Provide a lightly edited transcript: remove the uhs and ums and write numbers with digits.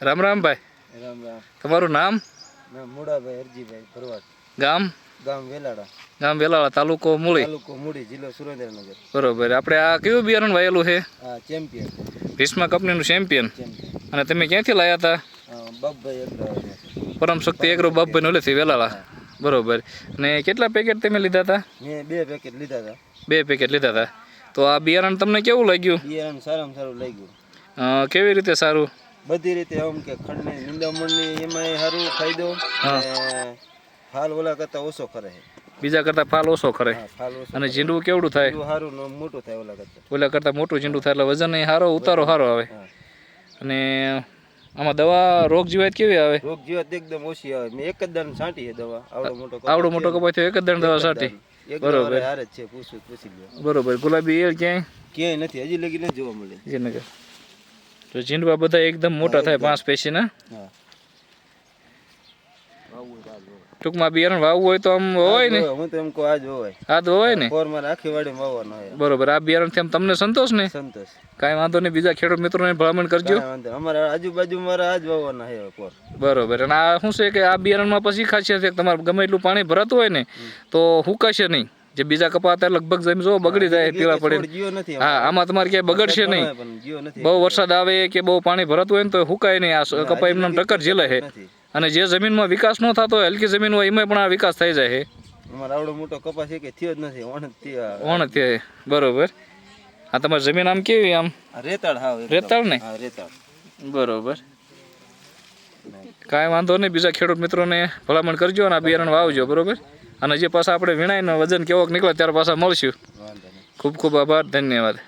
રામ રામ ભાઈ. રામ રામ. તમારું નામ? મુડાભાઈ હરજીભાઈ ભરવાડ. ગામ? ગામ વેલાડા. ગામ વેલાળા, તાલુકો મૂળી. તાલુકો મૂળી, જિલ્લો સુરેન્દ્રનગર. બરોબર. આપણે આ કયું બિયારણ વાયેલું છે? હા, ચેમ્પિયન. ભીષ્મા કંપનીનું ચેમ્પિયન. ચેમ્પિયન. અને તમે ક્યાંથી લાયા હતા? બાપભાઈ એગ્રો. પરમ શક્તિ એગ્રો બાપભાઈ ઓલેથી વેલાળા. બરોબર. અને કેટલા પેકેટ તમે લીધા હતા? મેં 2 પેકેટ લીધા હતા. 2 પેકેટ લીધા હતા. તો આ બિયારણ તમને કેવું લાગ્યું? બિયારણ સારામાં સારું લાગ્યું. કેવી રીતે સારું? બધી રીતે આમ કે ખંડની નિંદામણની એમાંય સારું ફાયદો. ફાલ ઓલા કરતાં ઓછો કરે છે. બીજા કરતાં ફાલ ઓછો કરે. ફાલ ઓછો. અને ઝીંડવું કેવડું થાય? સારું મોટું થાય ઓલા કરતાં. ઓલા કરતાં મોટું ઝીંડું થાય એટલે વજન સારો, ઉતારો સારો આવે. અને આમાં દવા રોગ જીવાત કેવી આવે? રોગ જીવાત એકદમ ઓછી આવે. મેં એક જ દાણ છાંટી છે દવા. આવડો મોટો કપાય તો એક જ દાણ દવા છાંટી. બરોબર. હાર જ છે, પૂછી લો. બરોબર. ગુલાબી એલ ક્યાંય નથી, હજી લગી નથી જોવા મળે. જીનગર તો ઝીંડવા બધા એકદમ મોટા થાય, 5 પેશીના. ટૂંકમાં બિયારણ વાવવું હોય તો આમ હોય ને? હું તો એમ કહું આજ હોય. આ તો હોય ને? ફોરમાં આખી વાડીમાં વાવવાનો હોય. બરોબર. આ બિયારણથી આમ તમને સંતોષ ને? સંતોષ. કાંઈ વાંધો નહીં. બીજા ખેડૂત મિત્રોને ભલામણ કરજો. અમારા આજુબાજુ મારા આજ વાવવાના છે પોર. બરોબર. અને આ શું છે કે આ બિયારણમાં પછી ખાસિયત છે કે તમારે ગમે એટલું પાણી ભરાતું હોય ને તો હુકાશે નહીં. જે બીજા કપા હતા લગભગ જમીન જો બગડી જાય, પીળા પડે. હા, આમાં તમારે ક્યાંય બગડશે નહીં. બહુ વરસાદ આવે કે બહુ પાણી ભરાતું હોય ને તો હુકાય નહીં. આ કપા એમને ટક્કર ઝીલે છે. અને જે જમીનમાં વિકાસ ન થતો હોય, હલકી જમીન હોય, એમાં પણ આ વિકાસ થઈ જાય છે. અમારો આવડો મોટો કપાસ છે કે થયો જ નથી. ઓણ થયો. બરોબર. આ તમારી જમીન આમ કેવી? આમ રેતાળ. હાવ રેતાળ ને? હા, રેતાળ. બરોબર. કાંઈ વાંધો નહીં. બીજા ખેડૂત મિત્રોને ભલામણ કરજો અને આ બિયારણ વાવજો. બરોબર. અને જે પાછા આપણે વીણાઈને વજન કેવોક નીકળે ત્યારે પાછા મળશું. ખૂબ ખૂબ આભાર. ધન્યવાદ.